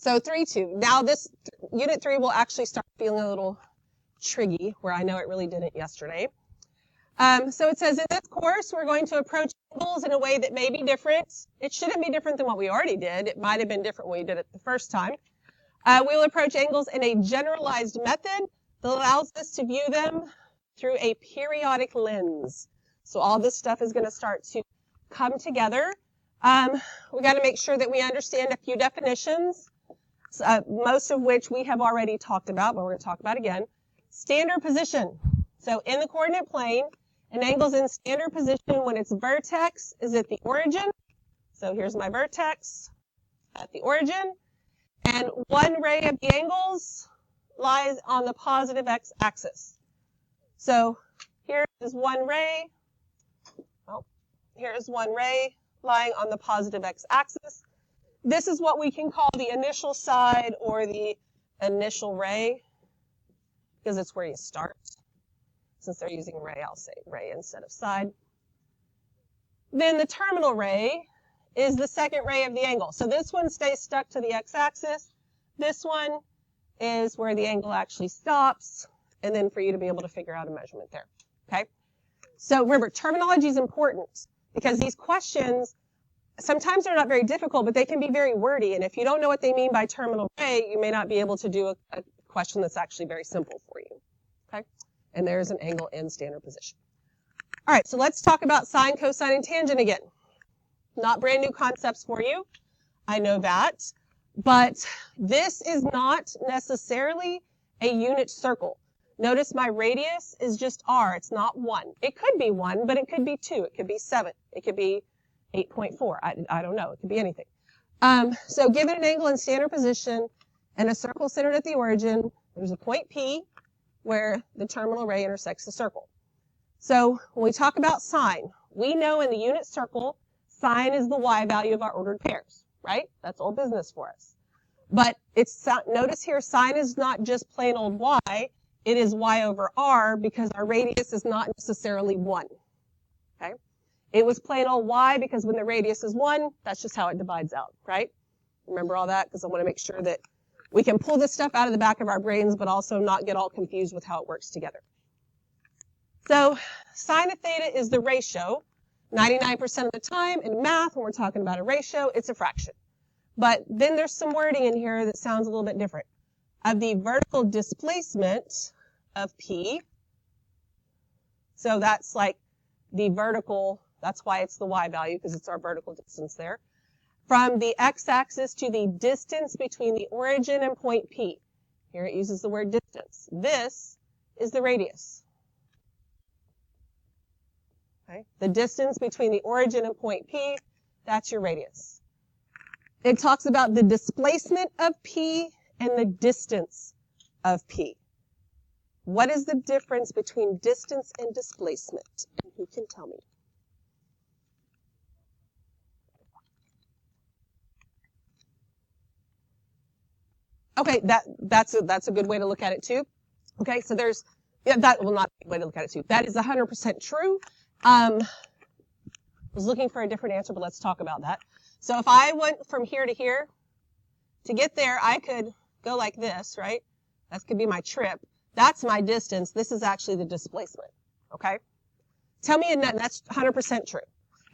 So 3, 2. Now this unit 3 will actually start feeling a little triggy, where I know it really didn't yesterday. So it says in this course, we're going to approach angles in a way that may be different. It shouldn't be different than what we already did. It might have been different when we did it the first time. We will approach angles in a generalized method that allows us to view them through a periodic lens. So all this stuff is going to start to come together. We got to make sure that we understand a few definitions, most of which we have already talked about, but we're going to talk about again. Standard position. So in the coordinate plane, an angle's in standard position when its vertex is at the origin. So here's my vertex at the origin. And one ray of the angles lies on the positive x-axis. So here is one ray. Oh, here is one ray lying on the positive x-axis. This is what we can call the initial side or the initial ray, because it's where you start. Since they're using ray, I'll say ray instead of side. Then the terminal ray is the second ray of the angle. So this one stays stuck to the x-axis. This one is where the angle actually stops, and then for you to be able to figure out a measurement there. Okay? So remember, terminology is important because these questions, sometimes they're not very difficult, but they can be very wordy. And if you don't know what they mean by terminal ray, you may not be able to do a question that's actually very simple for you. Okay? And there's an angle in standard position. All right, so let's talk about sine, cosine, and tangent again. Not brand new concepts for you. I know that. But this is not necessarily a unit circle. Notice my radius is just r. It's not 1. It could be 1, but it could be 2. It could be 7. It could be 8.4. I don't know. It could be anything. So given an angle in standard position and a circle centered at the origin, there's a point P where the terminal ray intersects the circle. So when we talk about sine, we know in the unit circle, sine is the y value of our ordered pairs, right? That's old business for us. But notice here, sine is not just plain old y, it is y over r because our radius is not necessarily 1. Okay? It was plain old y because when the radius is 1, that's just how it divides out, right? Remember all that? Because I want to make sure that we can pull this stuff out of the back of our brains, but also not get all confused with how it works together. So sine of theta is the ratio. 99% of the time in math, when we're talking about a ratio, it's a fraction. But then there's some wording in here that sounds a little bit different. Of the vertical displacement of P. So that's like the vertical, that's why it's the y value, because it's our vertical distance there. From the x-axis to the distance between the origin and point P. Here it uses the word distance. This is the radius. Okay? The distance between the origin and point P, that's your radius. It talks about the displacement of P and the distance of P. What is the difference between distance and displacement? And who can tell me? Okay, that's a good way to look at it too. Okay, so there's, yeah, that will not be a way to look at it too. That is 100% true. I was looking for a different answer, but let's talk about that. So if I went from here to here, to get there, I could go like this, right? That could be my trip. That's my distance. This is actually the displacement, okay? Tell me, that's 100% true.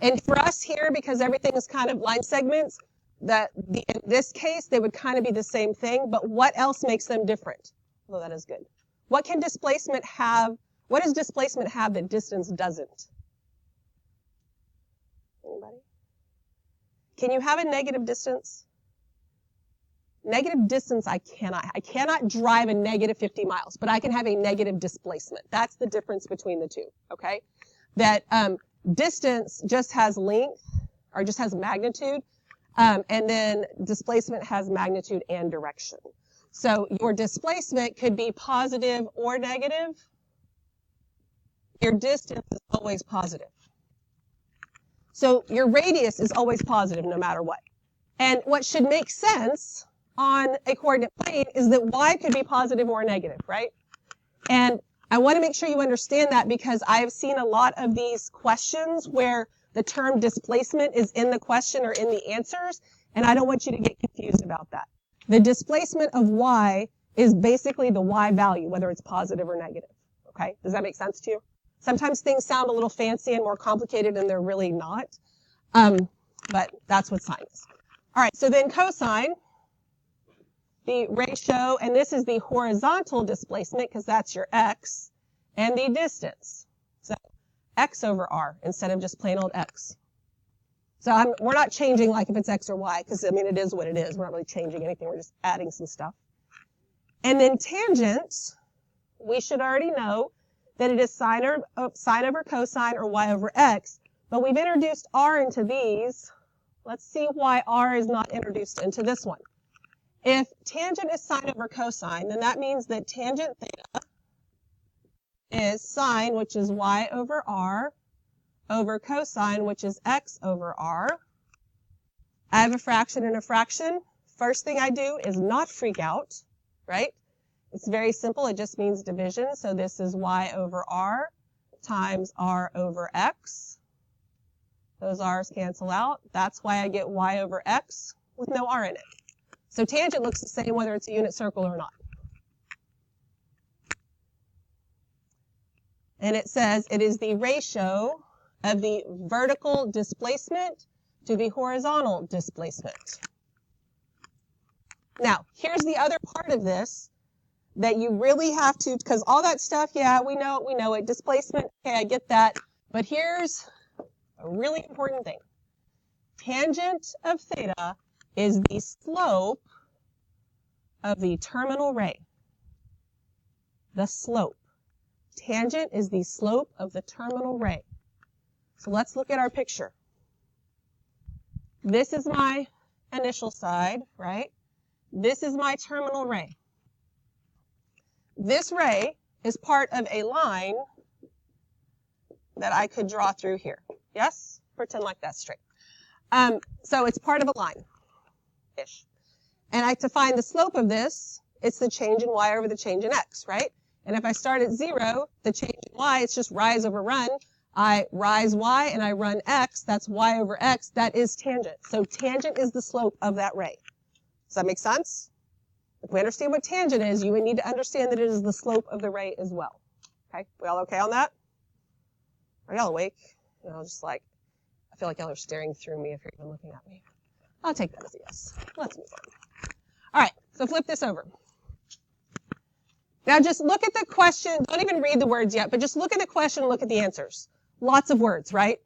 And for us here, because everything is kind of line segments, in this case, they would kind of be the same thing, but what else makes them different? Well, that is good. What can displacement have? What does displacement have that distance doesn't? Anybody? Can you have a negative distance? Negative distance, I cannot. I cannot drive a negative 50 miles, but I can have a negative displacement. That's the difference between the two, okay? That distance just has length, or just has magnitude, and then displacement has magnitude and direction. So your displacement could be positive or negative. Your distance is always positive. So your radius is always positive no matter what. And what should make sense on a coordinate plane is that y could be positive or negative, right? And I want to make sure you understand that because I've seen a lot of these questions where the term displacement is in the question or in the answers, and I don't want you to get confused about that. the displacement of y is basically the y value, whether it's positive or negative. Okay? Does that make sense to you? Sometimes things sound a little fancy and more complicated, and they're really not. But that's what sine is. All right, so then cosine, the ratio, and this is the horizontal displacement because that's your x, and the distance. So x over r instead of just plain old x. So we're not changing like if it's x or y because, I mean, it is what it is. We're not really changing anything. We're just adding some stuff. And then tangent, we should already know that it is sine over cosine or y over x. But we've introduced r into these. Let's see why r is not introduced into this one. If tangent is sine over cosine, then that means that tangent theta is sine, which is y over r, over cosine, which is x over r. I have a fraction and a fraction. First thing I do is not freak out, right? It's very simple. It just means division. So this is y over r times r over x. Those r's cancel out. That's why I get y over x with no r in it. So tangent looks the same whether it's a unit circle or not. And it says it is the ratio of the vertical displacement to the horizontal displacement. Now, here's the other part of this that you really have to, because all that stuff, yeah, we know it. Displacement, okay, I get that. But here's a really important thing. Tangent of theta is the slope of the terminal ray. The slope. Tangent is the slope of the terminal ray. So let's look at our picture. This is my initial side, right? This is my terminal ray. This ray is part of a line that I could draw through here. Yes? Pretend like that's straight. So it's part of a line-ish. And to find the slope of this, it's the change in y over the change in x, right? And if I start at 0, the change in y, it's just rise over run. I rise y and I run x. That's y over x. That is tangent. So tangent is the slope of that ray. Does that make sense? If we understand what tangent is, you would need to understand that it is the slope of the ray as well. Okay? We all okay on that? Are y'all awake? You know, just like, I feel like y'all are staring through me if you're even looking at me. I'll take that as a yes. Let's move on. All right, so flip this over. Now just look at the question. Don't even read the words yet, but just look at the question and look at the answers. Lots of words, right?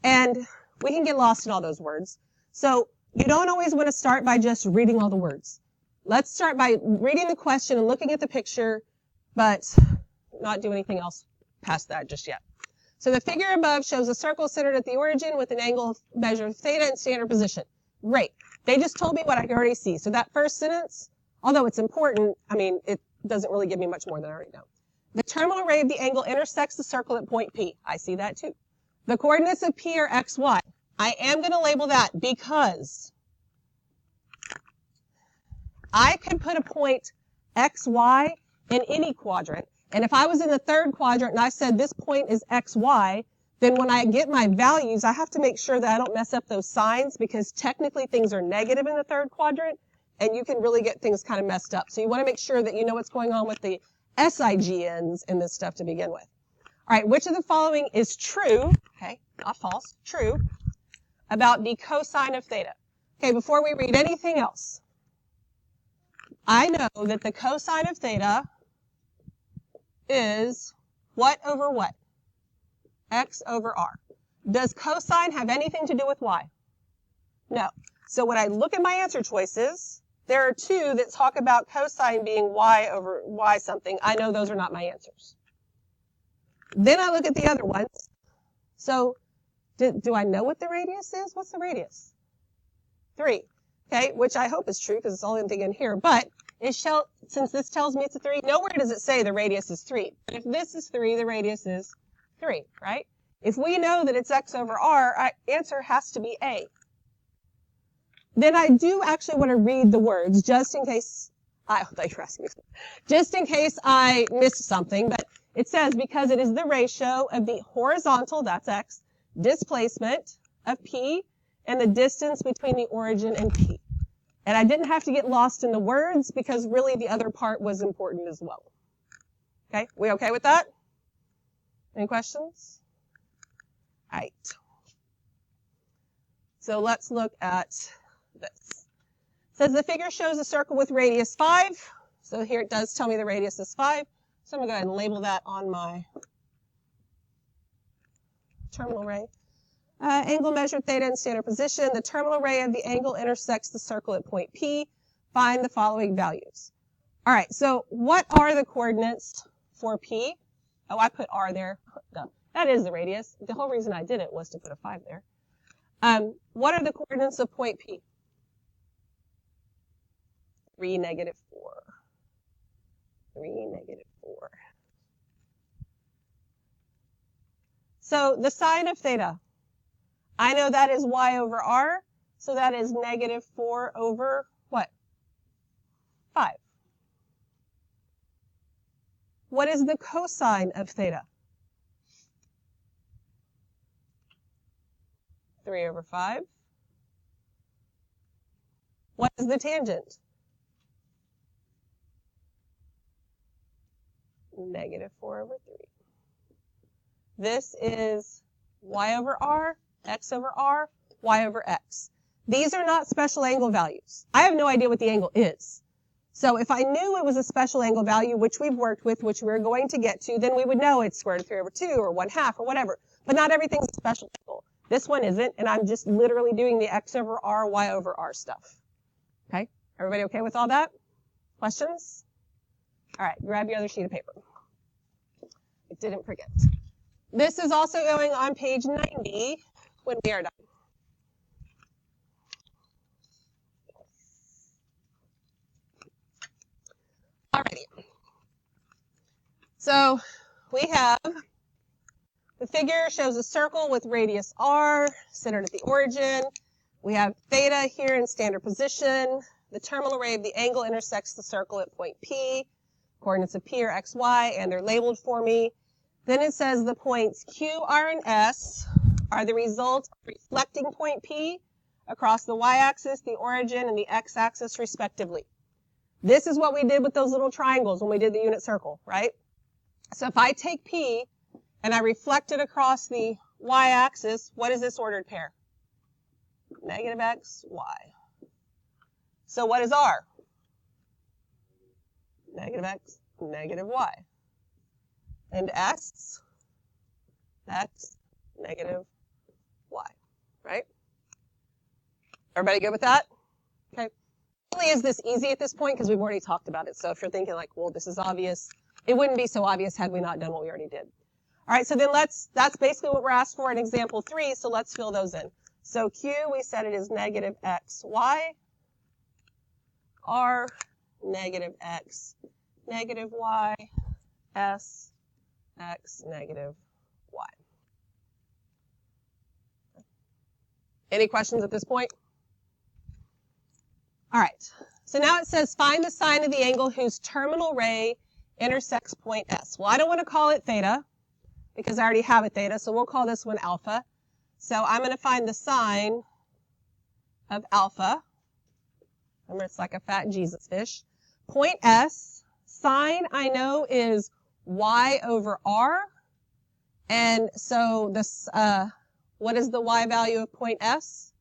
And we can get lost in all those words. So you don't always want to start by just reading all the words. Let's start by reading the question and looking at the picture, but not do anything else past that just yet. So the figure above shows a circle centered at the origin with an angle measure of theta in standard position. Great. They just told me what I could already see. So that first sentence, although it's important, I mean, it doesn't really give me much more than I already know. The terminal ray of the angle intersects the circle at point P. I see that too. The coordinates of P are x, y. I am going to label that because I can put a point x, y in any quadrant. And if I was in the third quadrant and I said this point is x, y, then when I get my values, I have to make sure that I don't mess up those signs because technically things are negative in the third quadrant and you can really get things kind of messed up. So you want to make sure that you know what's going on with the SIGNs in this stuff to begin with. All right, which of the following is true, okay, not false, true, about the cosine of theta? Okay, before we read anything else, I know that the cosine of theta is what over what? X over r. Does cosine have anything to do with y? No. So when I look at my answer choices, there are two that talk about cosine being y over y something. I know those are not my answers. Then I look at the other ones. So do I know what the radius is? What's the radius? 3. Okay, which I hope is true because it's the only thing in here. But since this tells me it's a 3, nowhere does it say the radius is 3. But if this is 3, the radius is 3, right? If we know that it's x over r, our answer has to be A. Then I do actually want to read the words just in case just in case I missed something. But it says because it is the ratio of the horizontal, that's x, displacement of P and the distance between the origin and P. And I didn't have to get lost in the words because really the other part was important as well. Okay, we okay with that? Any questions? All right. So let's look at this. It says the figure shows a circle with radius 5. So here it does tell me the radius is 5. So I'm going to go ahead and label that on my terminal ray. Angle measured theta in standard position. The terminal ray of the angle intersects the circle at point P. Find the following values. All right, so what are the coordinates for P? Oh, I put R there. That is the radius. The whole reason I did it was to put a 5 there. What are the coordinates of point P? 3, negative 4. 3, negative 4. So the sine of theta, I know that is y over r, so that is negative 4 over what? 5. What is the cosine of theta? 3 over 5. What is the tangent? Negative 4 over 3. This is y over r, x over r, y over x. These are not special angle values. I have no idea what the angle is. So if I knew it was a special angle value, which we've worked with, which we're going to get to, then we would know it's square root of 3 over 2 or 1/2 or whatever. But not everything's a special angle. This one isn't, and I'm just literally doing the x over r, y over r stuff. Okay? Everybody okay with all that? Questions? All right, grab your other sheet of paper. I didn't forget. This is also going on page 90 when we are done. Alrighty. So we have the figure shows a circle with radius r centered at the origin. We have theta here in standard position. The terminal ray of the angle intersects the circle at point P. Coordinates of P are x, y, and they're labeled for me. Then it says the points Q, R, and S are the result of reflecting point P across the y-axis, the origin, and the x-axis respectively. This is what we did with those little triangles when we did the unit circle, right? So if I take P and I reflect it across the y-axis, what is this ordered pair? Negative x, y. So what is R? Negative x, negative y. And x, negative y, right? Everybody good with that? Okay. Really, is this easy at this point? Because we've already talked about it. So if you're thinking like, well, this is obvious, it wouldn't be so obvious had we not done what we already did. All right, so then that's basically what we're asked for in example 3, so let's fill those in. So Q, we said it is negative x, y. R, negative x, negative y. S, x, negative y. Any questions at this point? All right, so now it says find the sine of the angle whose terminal ray intersects point S. Well, I don't want to call it theta because I already have a theta, so we'll call this one alpha. So I'm going to find the sine of alpha. Remember, it's like a fat Jesus fish. Point S, sine I know is y over r. And so this, what is the y value of point S?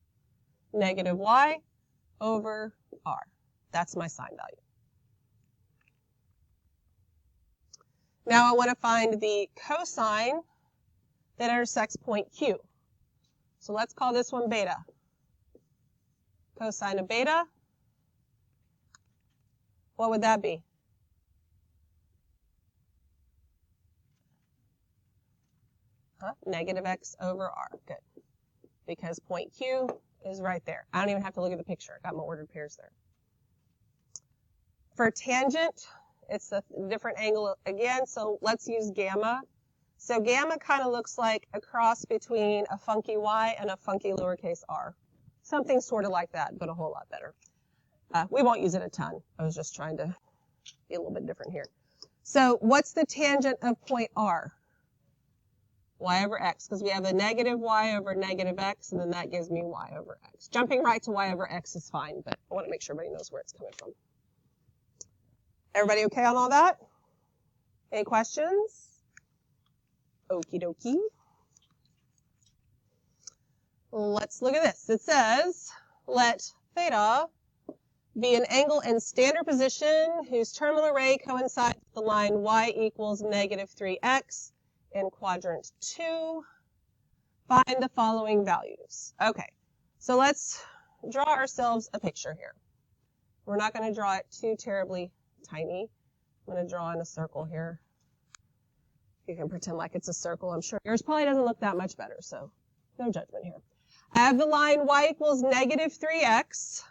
Negative y over r. That's my sine value. Now I want to find the cosine that intersects point Q. So let's call this one beta. Cosine of beta, what would that be? Negative x over r. Good. Because point Q is right there. I don't even have to look at the picture. I got my ordered pairs there. For tangent, it's a different angle again, so let's use gamma. So gamma kind of looks like a cross between a funky y and a funky lowercase r. Something sort of like that, but a whole lot better. We won't use it a ton. I was just trying to be a little bit different here. So what's the tangent of point R? y over x, because we have a negative y over negative x, and then that gives me y over x. Jumping right to y over x is fine, but I want to make sure everybody knows where it's coming from. Everybody okay on all that? Any questions? Okie dokie. Let's look at this. It says, let theta be an angle in standard position whose terminal ray coincides with the line y equals negative 3x in quadrant 2. Find the following values. Okay, so let's draw ourselves a picture here. We're not going to draw it too terribly tiny. I'm going to draw in a circle here. You can pretend like it's a circle. I'm sure yours probably doesn't look that much better, so no judgment here. I have the line y equals negative 3x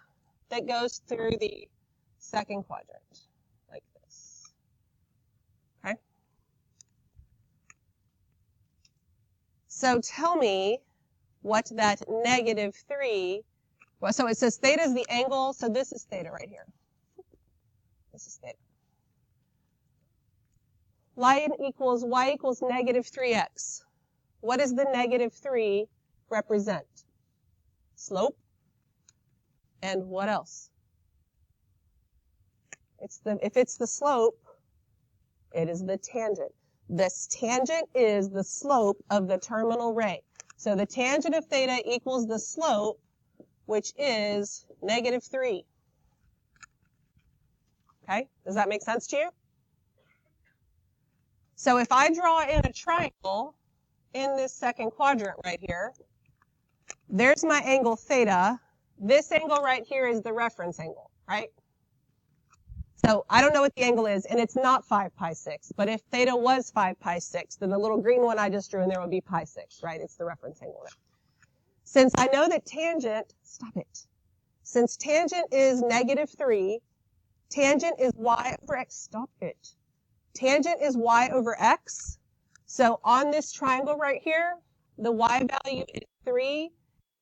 that goes through the second quadrant, like this. Okay? So tell me what that negative 3, well, so it says theta is the angle, so this is theta right here. This is theta. Line equals y equals negative 3x. What does the negative 3 represent? Slope. And what else? If it's the slope, it is the tangent. This tangent is the slope of the terminal ray. So the tangent of theta equals the slope, which is negative 3. Okay? Does that make sense to you? So if I draw in a triangle in this second quadrant right here, there's my angle theta. This angle right here is the reference angle, right? So I don't know what the angle is, and it's not 5 pi 6. But if theta was 5 pi 6, then the little green one I just drew in there would be pi 6, right? It's the reference angle there. Since I know that tangent, stop it. Since tangent is negative 3, tangent is y over x, stop it. Tangent is y over x. So on this triangle right here, the y value is 3,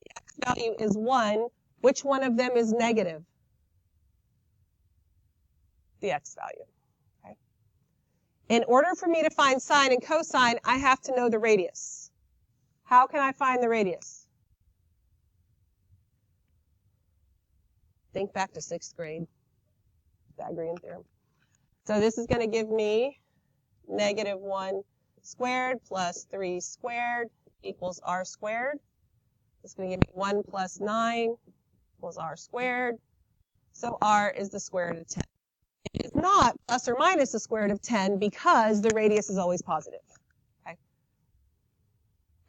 the x value is 1. Which one of them is negative? The x value. Okay. In order for me to find sine and cosine, I have to know the radius. How can I find the radius? Think back to 6th grade. Pythagorean theorem. So this is going to give me negative 1 squared plus 3 squared equals r squared. It's going to give me 1 plus 9 equals r squared. So r is the square root of 10. It is not plus or minus the square root of 10 because the radius is always positive. Okay.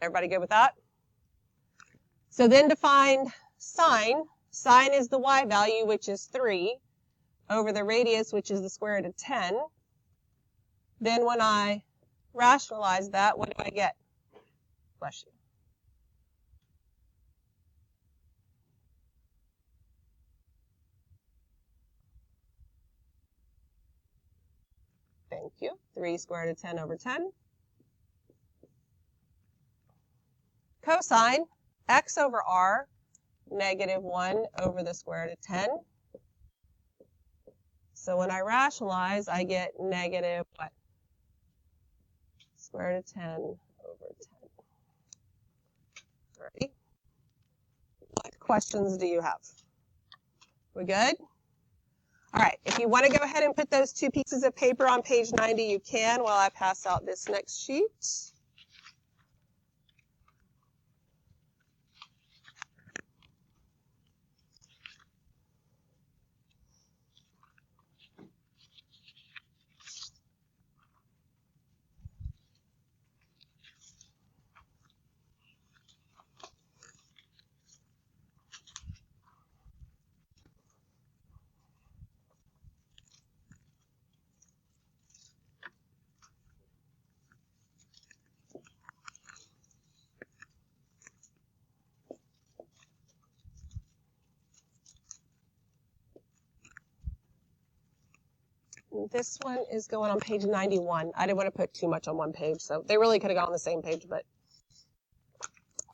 Everybody good with that? So then to find sine, sine is the y value, which is 3, over the radius, which is the square root of 10. Then when I rationalize that, what do I get? Bless you. Thank you. 3 square root of 10 over 10. Cosine, x over r, negative 1 over the square root of 10. So when I rationalize, I get negative what? Square root of 10 over 10. Ready? What questions do you have? We good? All right, if you want to go ahead and put those 2 pieces of paper on page 90, you can while I pass out this next sheet. This one is going on page 91. I didn't want to put too much on one page, so they really could have gone on the same page, but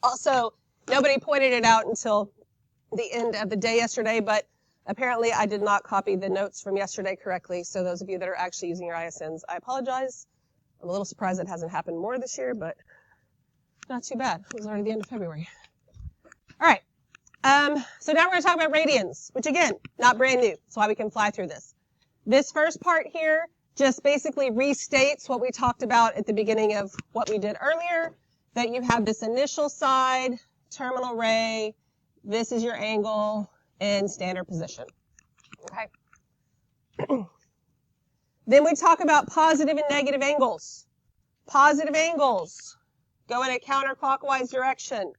also nobody pointed it out until the end of the day yesterday, but apparently I did not copy the notes from yesterday correctly, so those of you that are actually using your ISNs, I apologize. I'm a little surprised it hasn't happened more this year, but not too bad. It was already the end of February. All right. So now we're going to talk about radians, which again, not brand new. That's why we can fly through this. This first part here just basically restates what we talked about at the beginning of what we did earlier, that you have this initial side, terminal ray, this is your angle, and standard position. Okay. Then we talk about positive and negative angles. Positive angles go in a counterclockwise direction.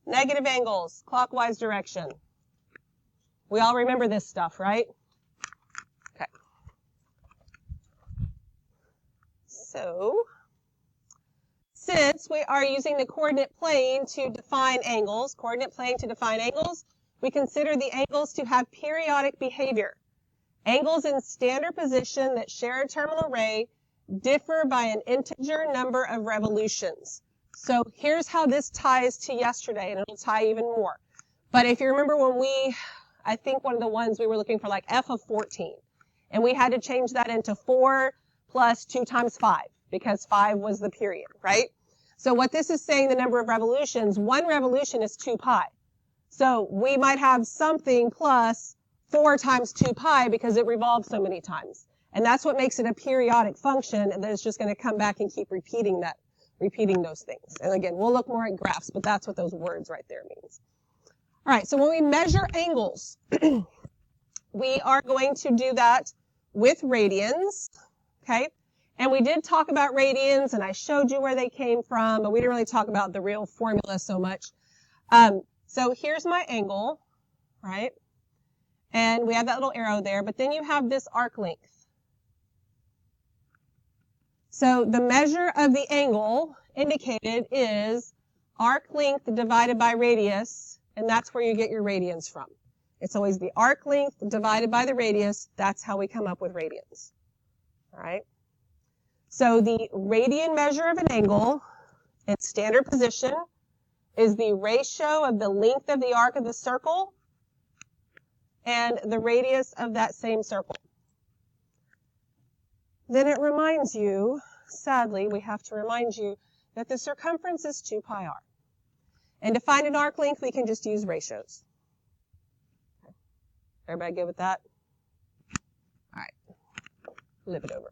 Negative angles, clockwise direction. We all remember this stuff, right? Okay. So, since we are using the coordinate plane to define angles, we consider the angles to have periodic behavior. Angles in standard position that share a terminal ray differ by an integer number of revolutions. So here's how this ties to yesterday, and it'll tie even more. But if you remember when I think one of the ones we were looking for like f of 14, and we had to change that into 4 plus 2 times 5, because 5 was the period, right? So what this is saying, the number of revolutions, one revolution is 2 pi. So we might have something plus 4 times 2 pi because it revolves so many times. And that's what makes it a periodic function, and then it's just going to come back and keep repeating those things. And again, we'll look more at graphs, but that's what those words right there means. All right, so when we measure angles, we are going to do that with radians, okay? And we did talk about radians, and I showed you where they came from, but we didn't really talk about the real formula so much. So here's my angle, right? And we have that little arrow there, but then you have this arc length. So the measure of the angle indicated is arc length divided by radius, and that's where you get your radians from. It's always the arc length divided by the radius. That's how we come up with radians. All right? So the radian measure of an angle in standard position is the ratio of the length of the arc of the circle and the radius of that same circle. Then it reminds you, sadly, we have to remind you that the circumference is 2 pi r. And to find an arc length, we can just use ratios. Okay. Everybody good with that? All right. Flip it over.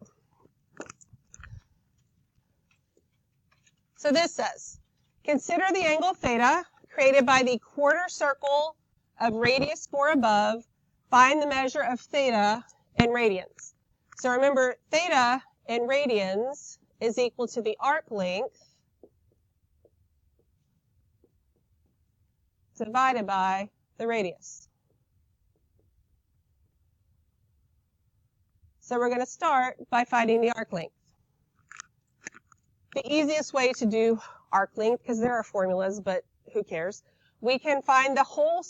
So this says, consider the angle theta created by the quarter circle of radius 4 above. Find the measure of theta in radians. So remember, theta in radians is equal to the arc length divided by the radius. So we're going to start by finding the arc length. The easiest way to do arc length, because there are formulas, but who cares? We can find the whole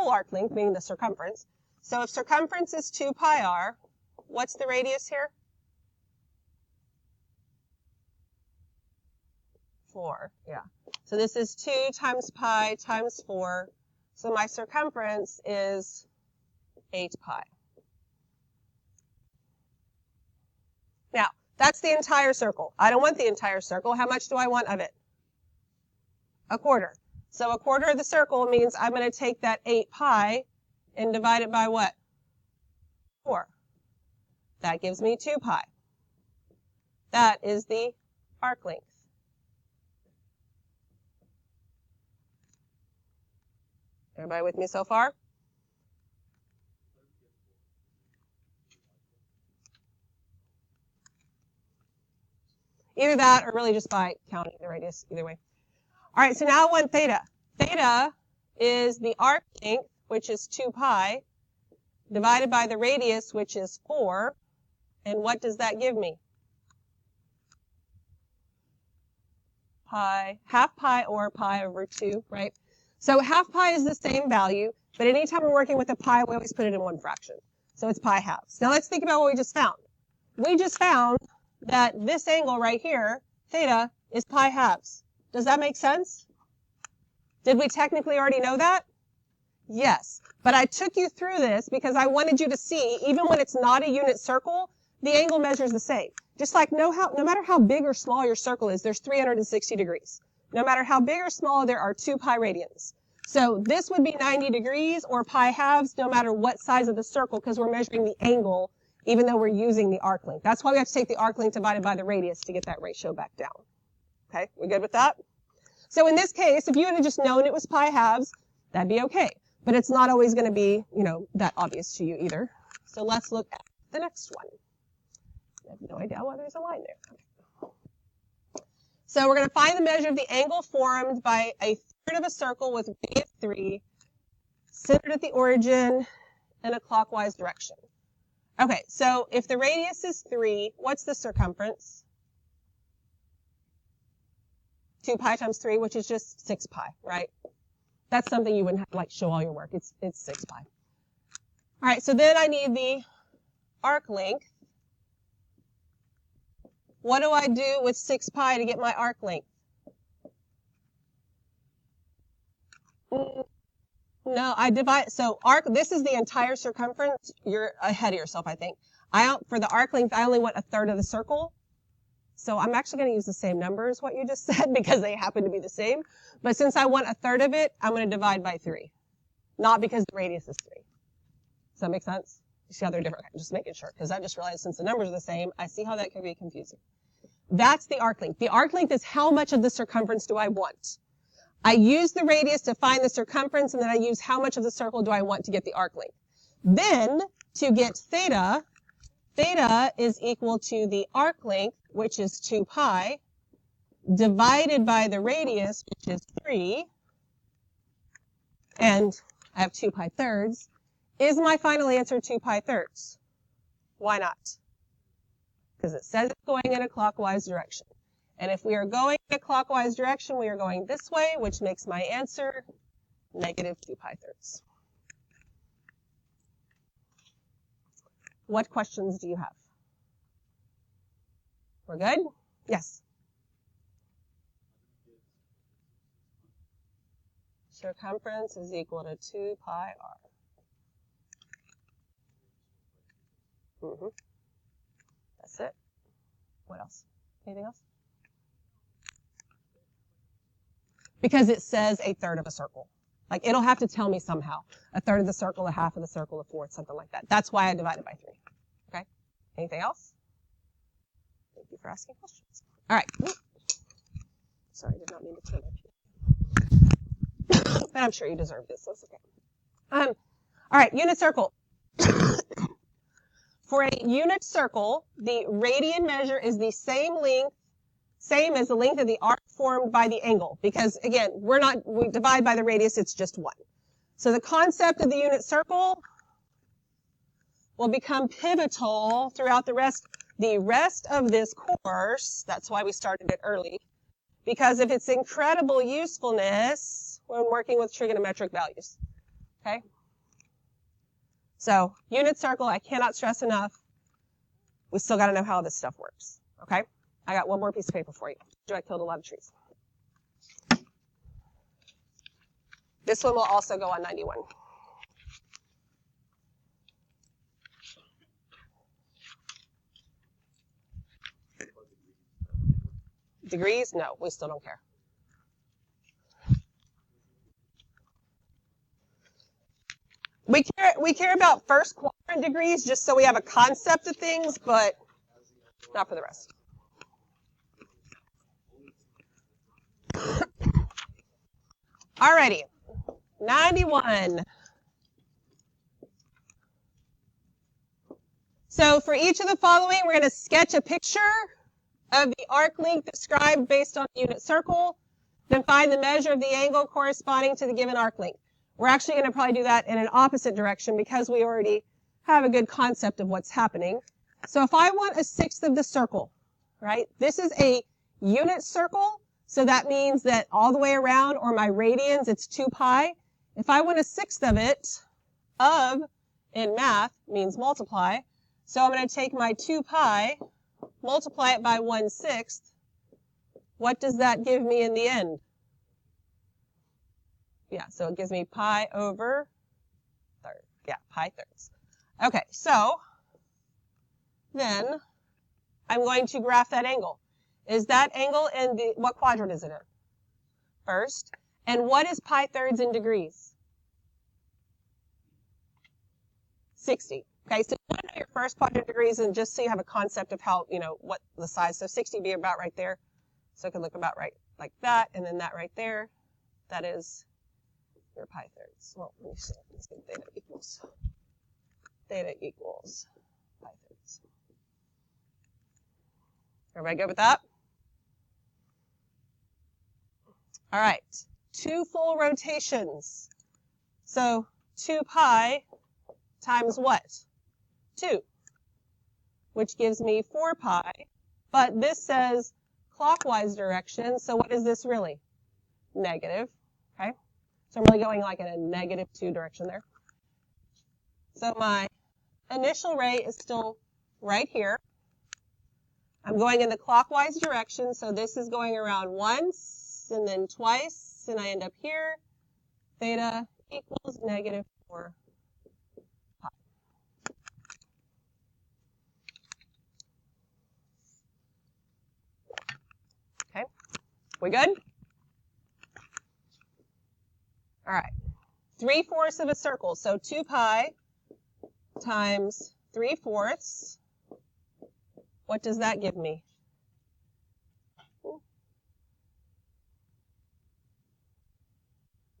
arc length, meaning the circumference. So if circumference is 2 pi r, what's the radius here? 4, yeah. So this is 2 times pi times 4. So my circumference is 8 pi. Now, that's the entire circle. I don't want the entire circle. How much do I want of it? A quarter. So a quarter of the circle means I'm going to take that 8 pi and divide it by what? 4. That gives me 2 pi. That is the arc length. Everybody with me so far? Either that or really just by counting the radius, either way. All right, so now I want theta. Theta is the arc length, which is 2 pi, divided by the radius, which is 4. And what does that give me? Pi, half pi or pi over 2, right? So half pi is the same value, but anytime we're working with a pi, we always put it in one fraction. So it's pi halves. Now let's think about what we just found. We just found that this angle right here, theta, is pi halves. Does that make sense? Did we technically already know that? Yes. But I took you through this because I wanted you to see, even when it's not a unit circle, the angle measures the same. Just like no matter how big or small your circle is, there's 360 degrees. no matter how big or small, there are 2 pi radians. So this would be 90 degrees or pi halves, no matter what size of the circle, because we're measuring the angle, even though we're using the arc length. That's why we have to take the arc length divided by the radius to get that ratio back down. Okay, we good with that? So in this case, if you had just known it was pi halves, that'd be okay. But it's not always going to be, that obvious to you either. So let's look at the next one. I have no idea why there's a line there. Okay. So we're going to find the measure of the angle formed by a third of a circle with radius 3, centered at the origin in a clockwise direction. Okay, so if the radius is 3, what's the circumference? 2 pi times 3, which is just 6 pi, right? That's something you wouldn't have to show all your work. It's 6 pi. All right, so then I need the arc length. What do I do with 6 pi to get my arc length? No, I divide, so this is the entire circumference. You're ahead of yourself, I think. For the arc length, I only want a third of the circle. So I'm actually going to use the same number as what you just said because they happen to be the same. But since I want a third of it, I'm going to divide by 3. Not because the radius is 3. Does that make sense? You see how they're different? I'm just making sure, because I just realized since the numbers are the same, I see how that can be confusing. That's the arc length. The arc length is how much of the circumference do I want. I use the radius to find the circumference, and then I use how much of the circle do I want to get the arc length. Then, to get theta, theta is equal to the arc length, which is 2 pi, divided by the radius, which is 3, and I have 2 pi thirds. Is my final answer 2 pi thirds? Why not? Because it says it's going in a clockwise direction. And if we are going in a clockwise direction, we are going this way, which makes my answer negative 2 pi thirds. What questions do you have? We're good? Yes. Circumference is equal to 2 pi r. That's it. What else? Anything else? Because it says a third of a circle. It'll have to tell me somehow. A third of the circle, a half of the circle, a fourth, something like that. That's why I divided by 3. Okay? Anything else? Thank you for asking questions. All right. Sorry, I did not mean to turn that. But I'm sure you deserve this, so it's okay. All right, unit circle. For a unit circle, the radian measure is the same as the length of the arc formed by the angle. Because, again, we divide by the radius, it's just 1. So the concept of the unit circle will become pivotal throughout the rest of this course. That's why we started it early. Because of its incredible usefulness when working with trigonometric values. Okay? So, unit circle, I cannot stress enough. We still got to know how this stuff works. Okay? I got one more piece of paper for you. I killed a lot of trees. This one will also go on 91. Degrees? No, we still don't care. We care about first quadrant degrees just so we have a concept of things, but not for the rest. Alrighty, 91. So for each of the following, we're going to sketch a picture of the arc length described based on the unit circle, then find the measure of the angle corresponding to the given arc length. We're actually going to probably do that in an opposite direction because we already have a good concept of what's happening. So if I want a sixth of the circle, right, this is a unit circle, so that means that all the way around, or my radians, it's 2 pi. If I want a sixth of it, in math, means multiply. So I'm going to take my 2 pi, multiply it by 1/6. What does that give me in the end? Yeah, so it gives me pi over third. Yeah, pi thirds. Okay, so then I'm going to graph that angle. Is that angle in what quadrant is it in? first. And what is pi thirds in degrees? 60. Okay, so you want to know your first quadrant degrees, and just so you have a concept of how, what the size. So 60 would be about right there. So it could look about right like that, and then that right there. That is your pi thirds. Well, let me see. Let's get theta equals pi thirds. Everybody good with that? All right, 2 full rotations. So 2 pi times what? 2, which gives me 4 pi. But this says clockwise direction, so what is this really? Negative, okay? So I'm really going like in a -2 direction there. So my initial rate is still right here. I'm going in the clockwise direction, so this is going around once and then twice, and I end up here. Theta equals -4 pi. Okay, we good? All right, 3/4 of a circle, so 2 pi times 3/4. What does that give me?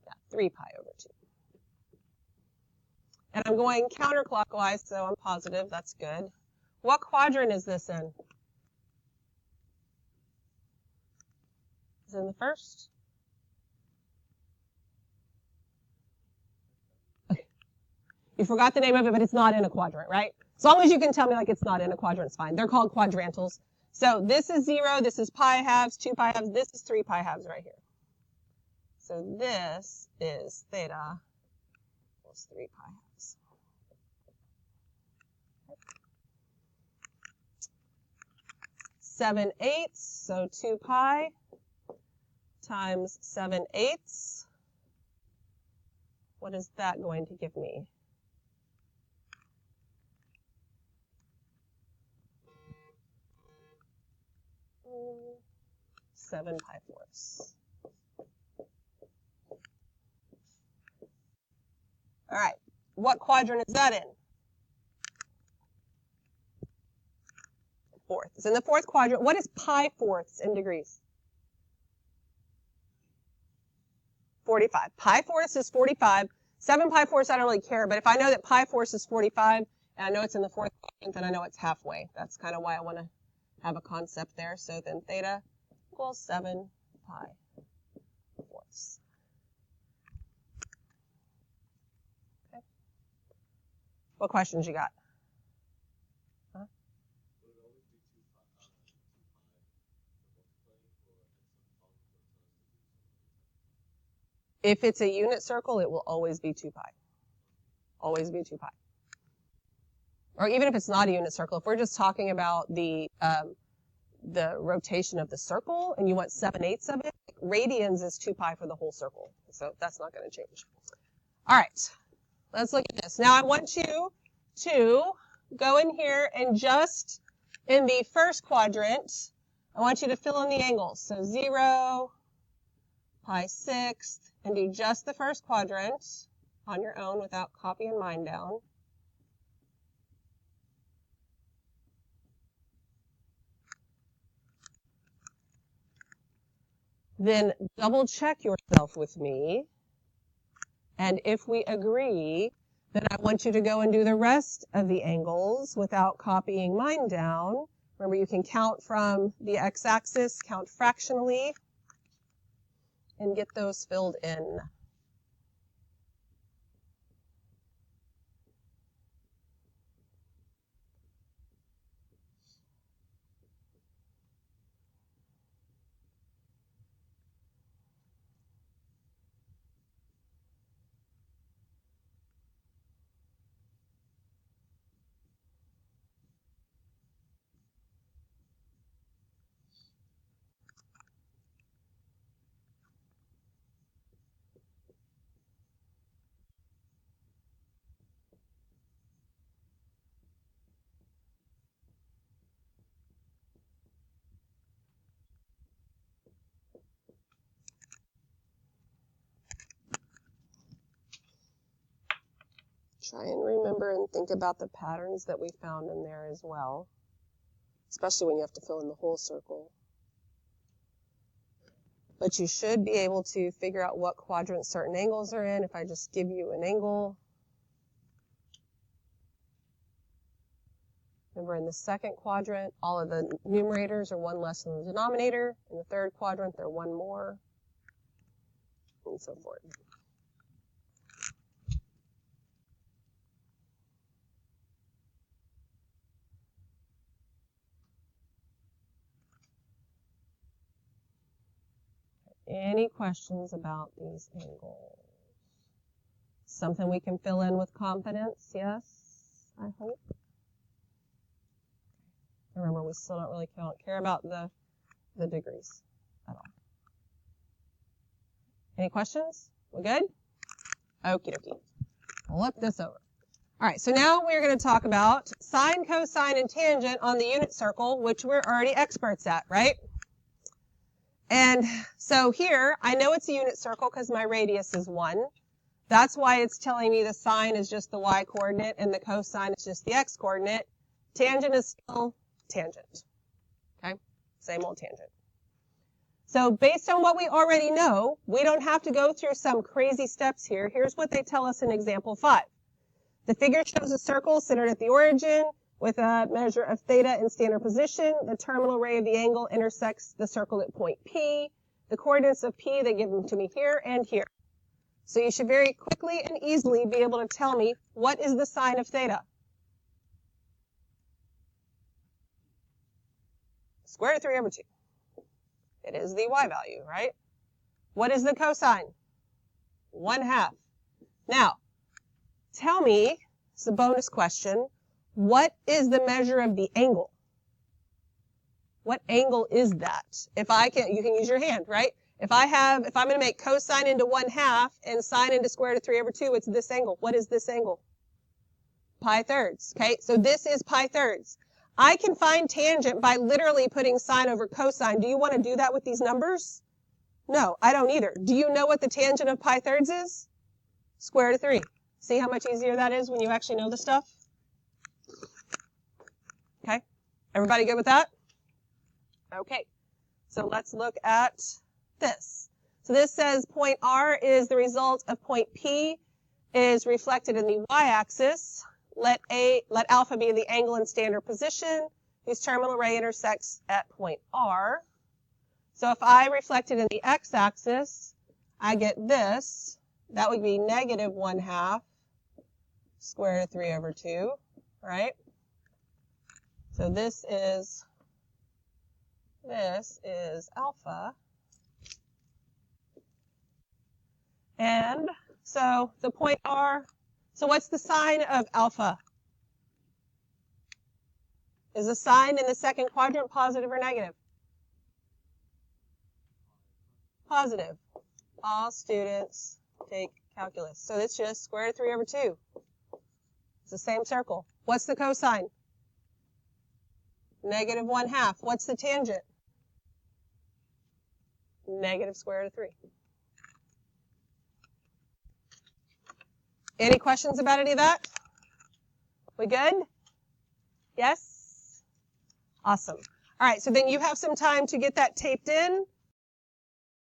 Yeah, 3 pi over 2. And I'm going counterclockwise, so I'm positive. That's good. What quadrant is this in? Is it in the first? Okay. You forgot the name of it, but it's not in a quadrant, right? As long as you can tell me like it's not in a quadrant, it's fine. They're called quadrantals. So this is 0, this is pi halves, 2 pi halves, this is 3 pi halves right here. So this is theta equals 3 pi halves. 7/8, so 2 pi times 7/8. What is that going to give me? 7 pi fourths. All right, what quadrant is that in? Fourth. It's in the fourth quadrant. What is pi fourths in degrees? 45. Pi fourths is 45. 7 pi fourths, I don't really care, but if I know that pi fourths is 45, and I know it's in the fourth quadrant, then I know it's halfway. That's kind of why I want to have a concept there. So then theta equals 7 pi fourths. Okay. What questions you got? Huh? If it's a unit circle, it will always be 2 pi. Always be 2 pi. Or even if it's not a unit circle, if we're just talking about the rotation of the circle and you want 7/8 of it, radians is 2 pi for the whole circle. So that's not going to change. All right, let's look at this. Now I want you to go in here and just in the first quadrant, I want you to fill in the angles. So 0, pi sixth, and do just the first quadrant on your own without copying mine down. Then double check yourself with me. And if we agree, then I want you to go and do the rest of the angles without copying mine down. Remember, you can count from the x-axis, count fractionally, and get those filled in. Try and remember and think about the patterns that we found in there as well, especially when you have to fill in the whole circle. But you should be able to figure out what quadrant certain angles are in if I just give you an angle. Remember, in the second quadrant, all of the numerators are one less than the denominator. In the third quadrant, they're one more, and so forth. Any questions about these angles? Something we can fill in with confidence, yes, I hope. Remember, we still don't really care about the degrees at all. Any questions? We good? Okie dokie. Look this over. All right, so now we're going to talk about sine, cosine, and tangent on the unit circle, which we're already experts at, right? And so here, I know it's a unit circle because my radius is 1. That's why it's telling me the sine is just the y-coordinate and the cosine is just the x-coordinate. Tangent is still tangent. Okay? Same old tangent. So based on what we already know, we don't have to go through some crazy steps here. Here's what they tell us in example 5. The figure shows a circle centered at the origin with a measure of theta in standard position. The terminal ray of the angle intersects the circle at point P. The coordinates of P, they give them to me here and here. So you should very quickly and easily be able to tell me what is the sine of theta. Square root of 3 over 2. It is the y value, right? What is the cosine? 1/2. Now, tell me, it's a bonus question, what is the measure of the angle? What angle is that? If I can, you can use your hand, right? If I'm going to make cosine into 1/2 and sine into square root of 3 over 2, it's this angle. What is this angle? Pi thirds, okay? So this is pi thirds. I can find tangent by literally putting sine over cosine. Do you want to do that with these numbers? No, I don't either. Do you know what the tangent of pi thirds is? Square root of 3. See how much easier that is when you actually know the stuff? Okay, everybody good with that? Okay, so let's look at this. So this says point R is the result of point P is reflected in the y-axis. Let alpha be the angle in standard position whose terminal ray intersects at point R. So if I reflect it in the x-axis, I get this. That would be negative 1/2 square root of 3 over 2, right? So this is alpha. And so the point R, so what's the sign of alpha? Is the sign in the second quadrant positive or negative? Positive. All students take calculus. So it's just square root of 3 over 2. It's the same circle. What's the cosine? Negative 1/2. What's the tangent? Negative square root of 3. Any questions about any of that? We good? Yes? Awesome. All right, so then you have some time to get that taped in.